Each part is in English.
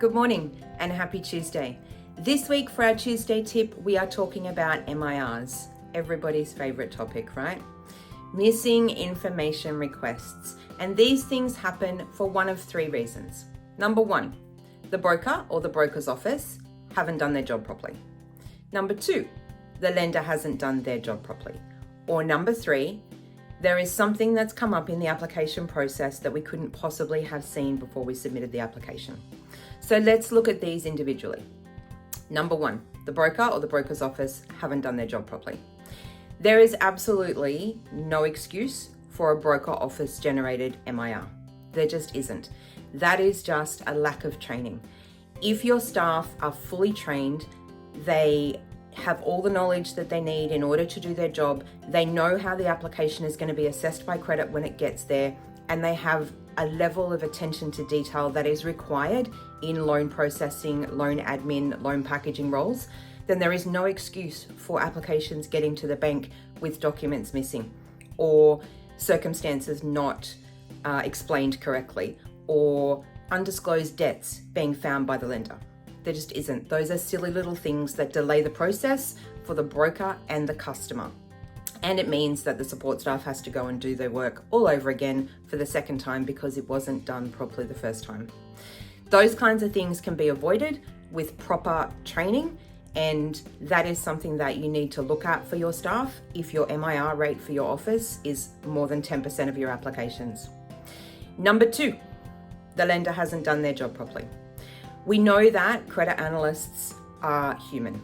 Good morning and happy Tuesday. This week for our Tuesday tip, we are talking about MIRs, everybody's favorite topic, right? Missing information requests. And these things happen for one of three reasons. Number one, the broker or the broker's office haven't done their job properly. Number two, the lender hasn't done their job properly. Or number three, there is something that's come up in the application process that we couldn't possibly have seen before we submitted the application. So let's look at these individually. Number one, the broker or the broker's office haven't done their job properly. There is absolutely no excuse for a broker office generated MIR. There just isn't. That is just a lack of training. If your staff are fully trained, they have all the knowledge that they need in order to do their job, they know how the application is going to be assessed by credit when it gets there, and they have a level of attention to detail that is required in loan processing, loan admin, loan packaging roles, then there is no excuse for applications getting to the bank with documents missing or circumstances not explained correctly or undisclosed debts being found by the lender. There just isn't. Those are silly little things that delay the process for the broker and the customer. And it means that the support staff has to go and do their work all over again for the second time because it wasn't done properly the first time. Those kinds of things can be avoided with proper training, and that is something that you need to look at for your staff if your MIR rate for your office is more than 10% of your applications. Number two, the lender hasn't done their job properly. We know that credit analysts are human.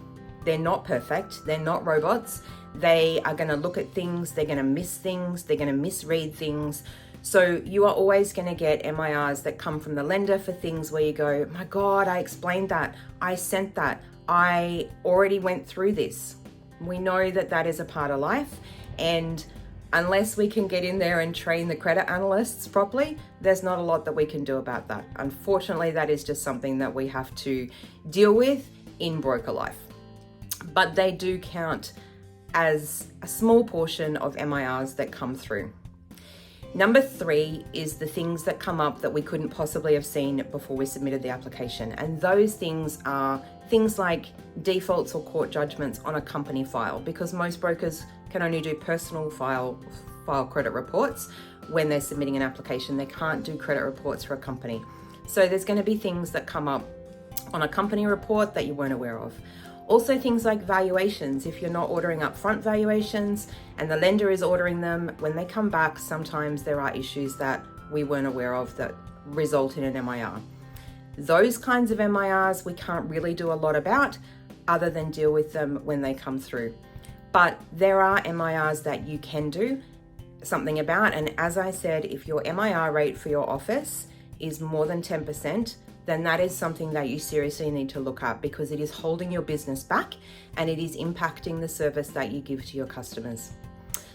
They're not perfect, they're not robots. They are going to look at things, they're going to miss things, they're going to misread things. So you are always going to get MIRs that come from the lender for things where you go, my God, I explained that, I sent that, I already went through this. We know that that is a part of life, and unless we can get in there and train the credit analysts properly, there's not a lot that we can do about that. Unfortunately, that is just something that we have to deal with in broker life. But they do count as a small portion of MIRs that come through. Number three is the things that come up that we couldn't possibly have seen before we submitted the application. And those things are things like defaults or court judgments on a company file, because most brokers can only do personal file credit reports when they're submitting an application. They can't do credit reports for a company. So there's going to be things that come up on a company report that you weren't aware of. Also things like valuations. If you're not ordering upfront valuations and the lender is ordering them, when they come back, sometimes there are issues that we weren't aware of that result in an MIR. Those kinds of MIRs we can't really do a lot about other than deal with them when they come through. But there are MIRs that you can do something about. And as I said, if your MIR rate for your office is more than 10%, then that is something that you seriously need to look at, because it is holding your business back and it is impacting the service that you give to your customers.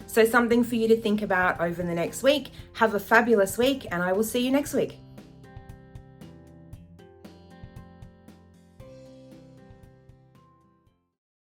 So something for you to think about over the next week. Have a fabulous week, and I will see you next week.